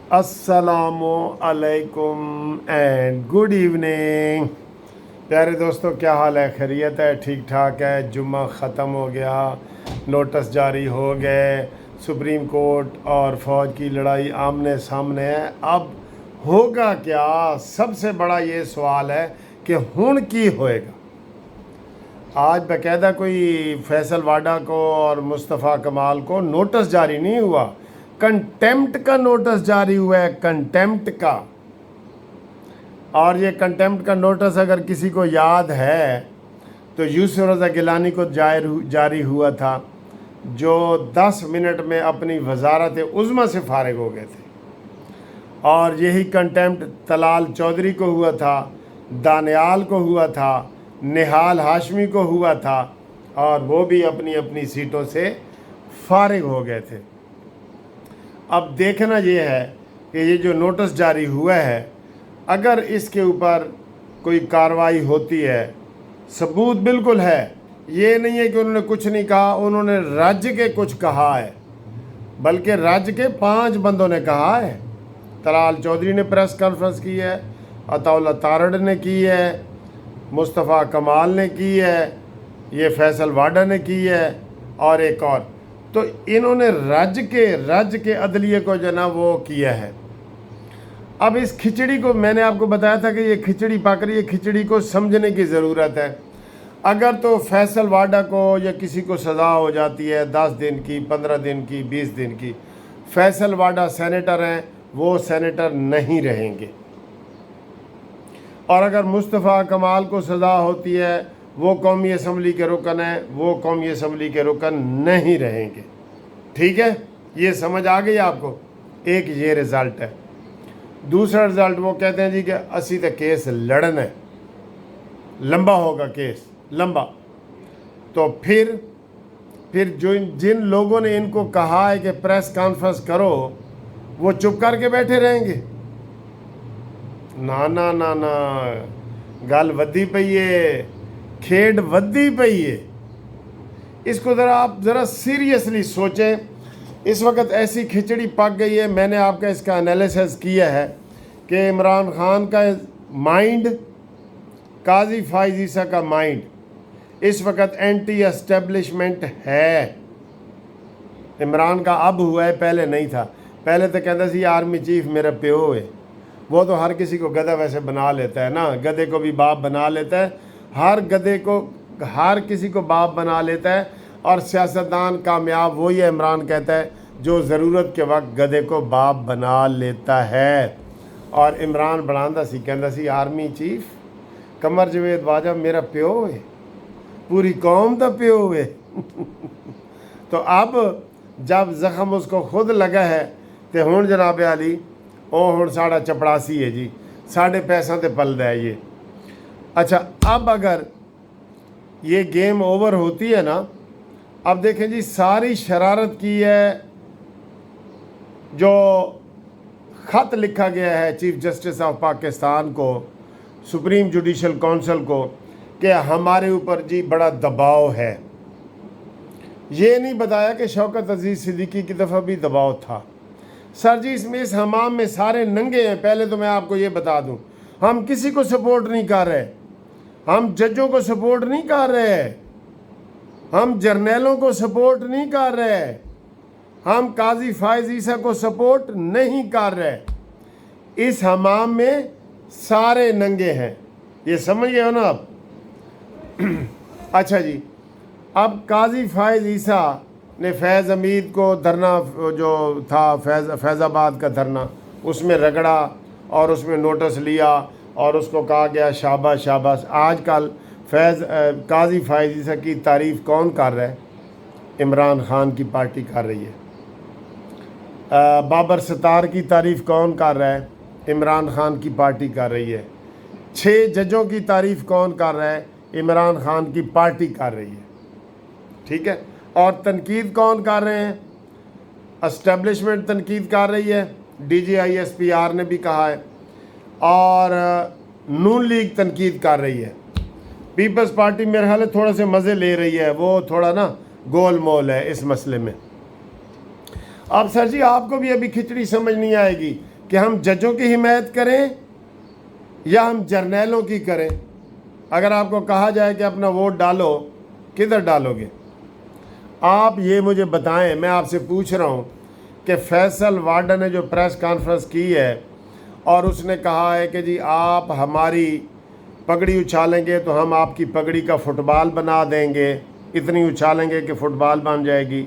अस्सलामु अलैकुम and good evening. प्यारे दोस्तों, क्या हाल है? खैरियत है? ठीक ठाक है? जुम्मा ख़त्म हो गया, नोटिस जारी हो गए, सुप्रीम कोर्ट और फ़ौज की लड़ाई आमने सामने है। अब होगा क्या? सबसे बड़ा ये सवाल है कि हुण की होएगा। आज बाकायदा कोई फैसल वाडा को और मुस्तफ़ा कमाल को नोटिस जारी नहीं हुआ, कंटेम्प्ट का नोटिस जारी हुआ है, कंटेम्प्ट का। और ये कंटेम्प्ट का नोटिस अगर किसी को याद है तो यूसुफ रज़ा गिलानी को जारी हुआ था, जो 10 मिनट में अपनी वजारत उज़्मा से फारिग हो गए थे। और यही कंटेम्प्ट तलाल चौधरी को हुआ था, दानियाल को हुआ था, निहाल हाशमी को हुआ था, और वो भी अपनी अपनी सीटों से फारिग हो गए थे। अब देखना ये है कि ये जो नोटिस जारी हुआ है, अगर इसके ऊपर कोई कार्रवाई होती है, सबूत बिल्कुल है, ये नहीं है कि उन्होंने कुछ नहीं कहा, उन्होंने राज्य के कुछ कहा है, बल्कि राज्य के 5 बंदों ने कहा है। तलाल चौधरी ने प्रेस कॉन्फ्रेंस की है, अताउल्ला तारड़ ने की है, मुस्तफ़ा कमाल ने की है, ये फैसल वाडा ने की है, और एक और। तो इन्होंने राज्य के अदलिये को जो ना वो किया है। अब इस खिचड़ी को मैंने आपको बताया था कि ये खिचड़ी पक रही है, खिचड़ी को समझने की ज़रूरत है। अगर तो फैसल वाडा को या किसी को सज़ा हो जाती है 10 दिन की, 15 दिन की, 20 दिन की, फैसल वाडा सेनेटर हैं, वो सेनेटर नहीं रहेंगे। और अगर मुस्तफ़ा कमाल को सज़ा होती है, वो कौमी असम्बली के रुकन हैं, वो कौमी असम्बली के रुकन नहीं रहेंगे। ठीक है, ये समझ आ गई आपको? एक ये रिज़ल्ट है। दूसरा रिज़ल्ट वो कहते हैं जी कि असी तो केस लड़ना है, लंबा होगा केस, लंबा। तो फिर जो जिन लोगों ने इनको कहा है कि प्रेस कॉन्फ्रेंस करो, वो चुप करके बैठे रहेंगे? ना ना ना ना, गल वधी पई है, खेड वधी पई है। इसको आप ज़रा सीरियसली सोचें। इस वक्त ऐसी खिचड़ी पक गई है। मैंने आपका इसका एनालिसिस किया है कि इमरान खान का माइंड, काजी फाइज ईसा का माइंड इस वक्त एंटी एस्टेब्लिशमेंट है। इमरान का अब हुआ है, पहले नहीं था। पहले तो कहता सी आर्मी चीफ मेरा प्यो है। वो तो हर किसी को गधा वैसे बना लेता है ना, गधे को भी बाप बना लेता है, हर किसी को बाप बना लेता है। और सियासतदान कामयाब वही है, इमरान कहता है, जो ज़रूरत के वक्त गधे को बाप बना लेता है। और इमरान बनांदा सी, कहता सी आर्मी चीफ कमर जवेद बाजा मेरा प्यो है, पूरी कौम का प्यो है। तो अब जब ज़ख्म उसको खुद लगा है तो हुण जनाब अली ਉਹ ਹੁਣ साड़ा चपड़ासी है जी, साढ़े पैसा तो पलदा है ये। अच्छा, अब अगर ये गेम ओवर होती है ना, अब देखें जी, सारी शरारत की है। जो ख़त लिखा गया है चीफ जस्टिस ऑफ पाकिस्तान को, सुप्रीम जुडिशल काउंसिल को, कि हमारे ऊपर जी बड़ा दबाव है। ये नहीं बताया कि शौकत अजीज़ सिद्दीकी की दफ़ा भी दबाव था। सर जी, इसमें इस हमाम में सारे नंगे हैं। पहले तो मैं आपको ये बता दूं, हम किसी को सपोर्ट नहीं कर रहे, हम जजों को सपोर्ट नहीं कर रहे, हम जर्नैलों को सपोर्ट नहीं कर रहे, हम काजी फाइज ईसा को सपोर्ट नहीं कर रहे। इस हमाम में सारे नंगे हैं, ये समझ गए हो ना आप? अच्छा जी, अब काजी फाइज ईसा ने फैज़ हमीद को धरना जो था फैज़ाबाद का धरना, उसमें रगड़ा और उसमें नोटिस लिया और उसको कहा गया शाबाश शाबाश। आजकल काजी फाइज ईसा की तारीफ़ कौन कर रहा है? इमरान खान की पार्टी कर रही है। बाबर सतार की तारीफ़ कौन कर रहा है? इमरान खान की पार्टी कर रही है। 6 जजों की तारीफ़ कौन कर रहा है? इमरान खान की पार्टी कर रही है। ठीक है, और तनकीद कौन कर रहे हैं? एस्टेब्लिशमेंट तनकीद कर रही है, DGISPR ने भी कहा है, और नून लीग तनकीद कर रही है। पीपल्स पार्टी मेरे ख्याल थोड़ा से मज़े ले रही है, वो थोड़ा ना गोल मोल है इस मसले में। अब सर जी, आपको भी अभी खिचड़ी समझ नहीं आएगी کہ ہم ججوں کی حمایت کریں یا ہم جرنیلوں کی کریں؟ اگر آپ کو کہا جائے کہ اپنا ووٹ ڈالو، کدھر ڈالو گے؟ آپ یہ مجھے بتائیں. میں آپ سے پوچھ رہا ہوں کہ فیصل واڈا نے جو پریس کانفرنس کی ہے اور اس نے کہا ہے کہ جی آپ ہماری پگڑی اچھالیں گے تو ہم آپ کی پگڑی کا فٹ بال بنا دیں گے، اتنی اچھالیں گے کہ فٹ بال بن جائے گی.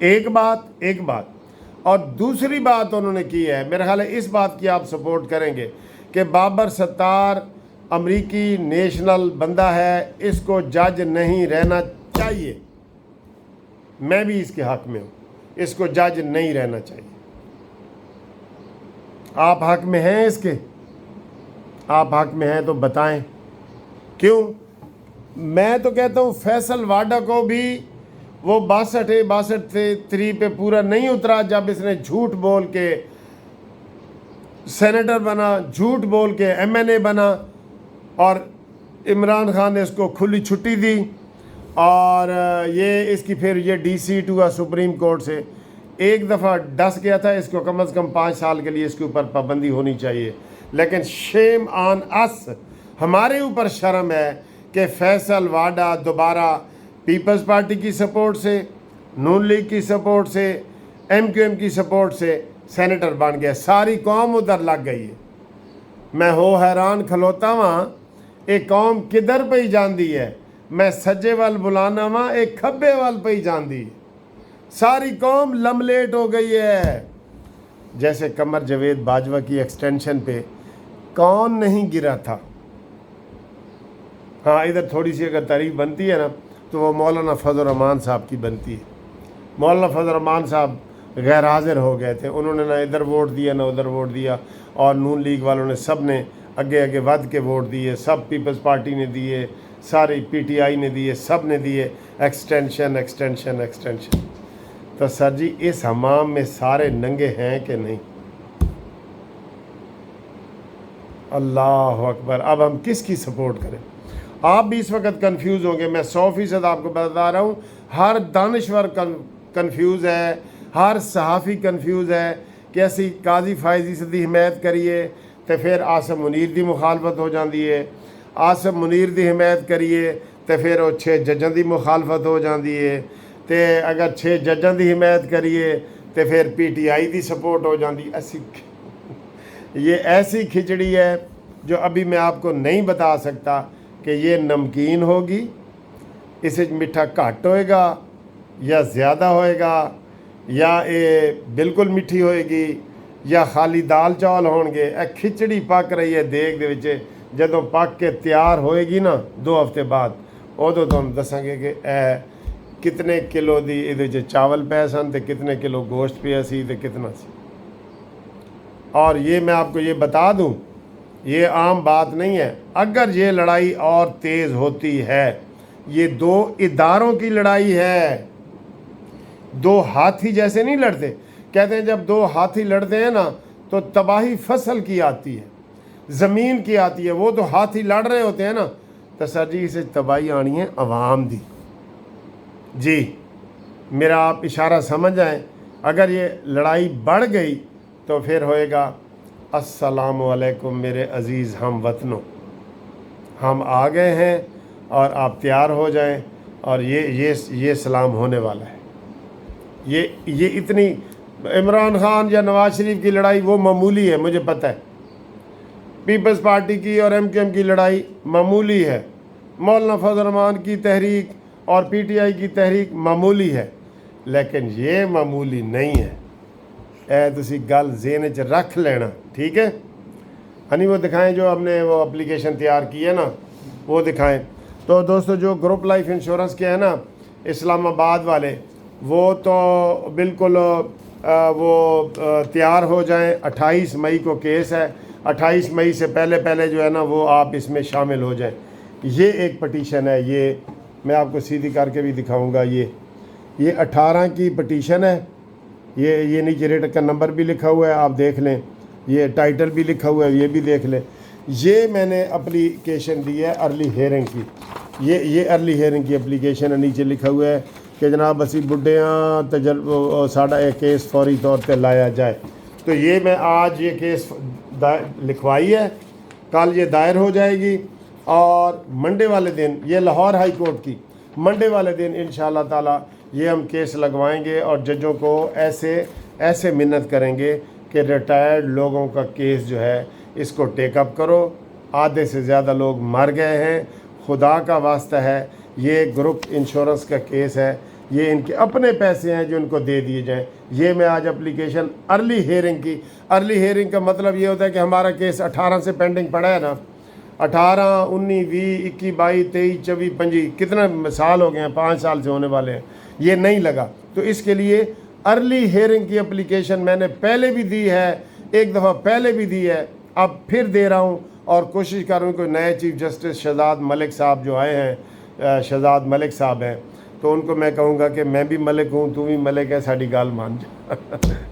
ایک بات. اور دوسری بات انہوں نے کی ہے، میرا خیال ہے اس بات کی آپ سپورٹ کریں گے کہ بابر ستار امریکی نیشنل بندہ ہے، اس کو جج نہیں رہنا چاہیے. میں بھی اس کے حق میں ہوں، اس کو جج نہیں رہنا چاہیے. آپ حق میں ہیں اس کے؟ آپ حق میں ہیں تو بتائیں کیوں؟ میں تو کہتا ہوں فیصل واڈا کو بھی وہ 62 پہ پورا نہیں اترا جب اس نے جھوٹ بول کے سینیٹر بنا، جھوٹ بول کے MNA بنا، اور عمران خان نے اس کو کھلی چھٹی دی، اور یہ اس کی پھر یہ DC ہوا سپریم کورٹ سے. ایک دفعہ ڈس گیا تھا، اس کو کم از کم 5 سال کے لیے اس کے اوپر پابندی ہونی چاہیے. لیکن شیم آن اس، ہمارے اوپر شرم ہے کہ فیصل واڈا دوبارہ پیپلز پارٹی کی سپورٹ سے، نون لیگ کی سپورٹ سے، MQM کی سپورٹ سے سینیٹر بن گیا. ساری قوم ادھر لگ گئی ہے. میں ہو حیران کھلوتا ہاں، ایک قوم کدھر پہ ہی جاندی ہے. میں سجے وال بلانا ہاں، ایک کھبے وال پہ ہی جاندی ہے. ساری قوم لملیٹ ہو گئی ہے. جیسے قمر جاوید باجوہ کی ایکسٹینشن پہ کون نہیں گرا تھا. ہاں ادھر تھوڑی سی اگر تعریف بنتی ہے نا تو وہ مولانا فضل الرحمان صاحب کی بنتی ہے. مولانا فضل الرحمان صاحب غیر حاضر ہو گئے تھے، انہوں نے نہ ادھر ووٹ دیا نہ ادھر ووٹ دیا، اور نون لیگ والوں نے سب نے آگے ود کے ووٹ دیے، سب پیپلز پارٹی نے دیے، سارے PTI نے دیے، سب نے دیے. ایکسٹینشن. تو سر جی اس حمام میں سارے ننگے ہیں کہ نہیں؟ اللہ اکبر. اب ہم کس کی سپورٹ کریں؟ آپ بھی اس وقت کنفیوز ہوں گے. میں 100% آپ کو بتا رہا ہوں، ہر دانشور کنفیوز ہے، ہر صحافی کنفیوز ہے کہ اسی قاضی فائزی دی حمایت کریے تو پھر آصم منیر دی مخالفت ہو جاندی ہے، آصم منیر دی حمایت کریے تو پھر وہ 6 ججاں دی مخالفت ہو جاندی ہے، تو اگر 6 ججاں دی حمایت کریے تو پھر PTI دی سپورٹ ہو جاندی. یہ ایسی کھچڑی ہے جو ابھی میں آپ کو نہیں بتا سکتا کہ یہ نمکین ہوگی، اس میٹھا گھٹ ہوئے گا یا زیادہ ہوئے گا، یا یہ بالکل میٹھی ہوئے گی، یا خالی دال چاول ہون گے. اے کھچڑی پک رہی ہے دیگ دے وچ. جدوں پک کے تیار ہوئے گی نا 2 ہفتے بعد، ادو تم دساں گے کہ اے کتنے کلو دی یہ چاول پے سن تے کتنے کلو گوشت پیا سی تے کتنا سی. اور یہ میں آپ کو یہ بتا دوں، یہ عام بات نہیں ہے. اگر یہ لڑائی اور تیز ہوتی ہے، یہ 2 اداروں کی لڑائی ہے. 2 ہاتھی جیسے نہیں لڑتے. کہتے ہیں جب 2 ہاتھی لڑتے ہیں نا تو تباہی فصل کی آتی ہے، زمین کی آتی ہے. وہ تو ہاتھی لڑ رہے ہوتے ہیں نا، تو سر جی اسے تباہی آنی ہے عوام دی. جی میرا آپ اشارہ سمجھ آئیں. اگر یہ لڑائی بڑھ گئی تو پھر ہوئے گا السلام علیکم میرے عزیز ہم وطنوں، ہم آ گئے ہیں اور آپ تیار ہو جائیں. اور یہ سلام ہونے والا ہے. یہ اتنی عمران خان یا نواز شریف کی لڑائی وہ معمولی ہے، مجھے پتہ ہے. پیپلز پارٹی کی اور MQM کی لڑائی معمولی ہے. مولانا فضل الرحمان کی تحریک اور PTI کی تحریک معمولی ہے، لیکن یہ معمولی نہیں ہے. تسی گل ذہن وچ رکھ لینا، ٹھیک ہے؟ ہنی وہ دکھائیں جو ہم نے وہ اپلیکیشن تیار کی ہے نا، وہ دکھائیں. تو دوستو جو گروپ لائف انشورنس کے ہیں نا اسلام آباد والے، وہ تو بالکل وہ تیار ہو جائیں. 28 مئی کو کیس ہے. 28 مئی سے پہلے جو ہے نا وہ آپ اس میں شامل ہو جائیں. یہ ایک پٹیشن ہے، یہ میں آپ کو سیدھی کر کے بھی دکھاؤں گا. یہ 18 کی پٹیشن ہے. یہ نیچے ریٹ کا نمبر بھی لکھا ہوا ہے، آپ دیکھ لیں. یہ ٹائٹل بھی لکھا ہوا ہے، یہ بھی دیکھ لیں. یہ میں نے اپلیکیشن دی ہے ارلی ہیئرنگ کی. یہ ارلی ہیئرنگ کی اپلیکیشن ہے. نیچے لکھا ہوا ہے کہ جناب اسی بڈھے ہاں ساڈا ایک کیس فوری طور پہ لایا جائے. तो ये मैं आज ये केस लिखवाई है, कल ये दायर हो जाएगी और मंडे वाले दिन ये लाहौर हाई कोर्ट की मंडे वाले दिन इंशाअल्लाह ताला ये हम केस लगवाएंगे और जजों को ऐसे मिन्नत करेंगे कि रिटायर्ड लोगों का केस जो है इसको टेकअप करो। आधे से ज़्यादा लोग मर गए हैं, खुदा का वास्ता है ये ग्रुप इंश्योरेंस का केस है, ये इनके अपने पैसे हैं जो इनको दे दिए जाएं। ये मैं आज एप्लीकेशन अर्ली हियरिंग की, अर्ली हियरिंग का मतलब ये होता है कि हमारा केस 18 से पेंडिंग पड़ा है ना, 18, 19, 20, 21, 22, 23, 24, 25 कितने साल हो गए हैं, 5 साल से होने वाले हैं, ये नहीं लगा। तो इसके लिए अर्ली हियरिंग की एप्लीकेशन मैंने पहले भी दी है, एक दफ़ा पहले भी दी है, अब फिर दे रहा हूँ और कोशिश कर रहा हूँ कि नए चीफ़ जस्टिस शहजाद मलिक साहब जो आए हैं, शहजाद मलिक साहब हैं, तो उनको मैं कहूँगा कि मैं भी मलिक हूँ, तू भी मलिक है, साड़ी गाल मान जा।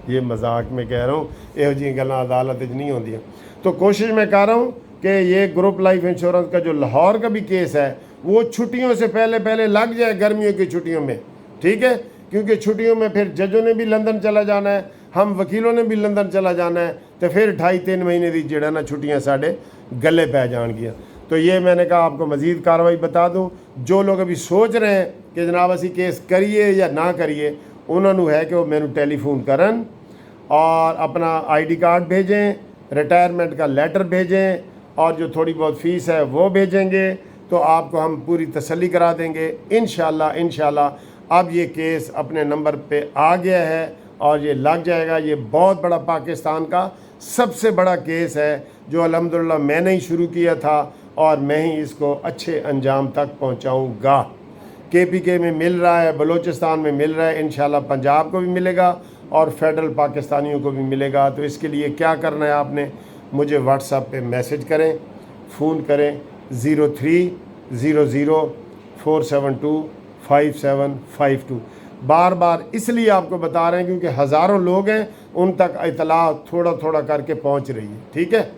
ये मजाक में कह रहा हूँ, यहो जी गल्लां अदालत च नहीं होंदियां। तो कोशिश मैं कर रहा हूँ कि ये ग्रुप लाइफ इंश्योरेंस का जो लाहौर का भी केस है वो छुट्टियों से पहले लग जाए, गर्मियों की छुट्टियों में, ठीक है, क्योंकि छुट्टियों में फिर जजों ने भी लंदन चला जाना है, हम वकीलों ने भी लंदन चला जाना है, तो फिर 2.5-3 महीने की जड़ा ना छुट्टियाँ साढ़े गले पै जाएंगियाँ। तो ये मैंने कहा आपको मज़ीद कार्रवाई बता दूं। जो लोग अभी सोच रहे हैं कि जनाब असी केस करिए या ना करिए, उन्होंने है कि वो मैनू टेलीफोन करन और अपना ID कार्ड भेजें, रिटायरमेंट का लेटर भेजें और जो थोड़ी बहुत फ़ीस है वो भेजेंगे, तो आपको हम पूरी तसल्ली करा देंगे इंशाल्लाह। अब ये केस अपने नंबर पे आ गया है और ये लग जाएगा। ये बहुत बड़ा पाकिस्तान का सबसे बड़ा केस है जो अल्हम्दुलिल्लाह मैंने ही शुरू किया था और मैं ही इसको अच्छे अंजाम तक पहुंचाऊंगा। KPK में मिल रहा है, बलूचिस्तान में मिल रहा है, इंशाल्लाह पंजाब को भी मिलेगा और फेडरल पाकिस्तानियों को भी मिलेगा। तो इसके लिए क्या करना है, आपने मुझे व्हाट्सएप पे मैसेज करें, फ़ोन करें 030047257552। बार बार इसलिए आपको बता रहे हैं क्योंकि हज़ारों लोग हैं, उन तक इतला थोड़ा थोड़ा करके पहुंच रही है, ठीक है।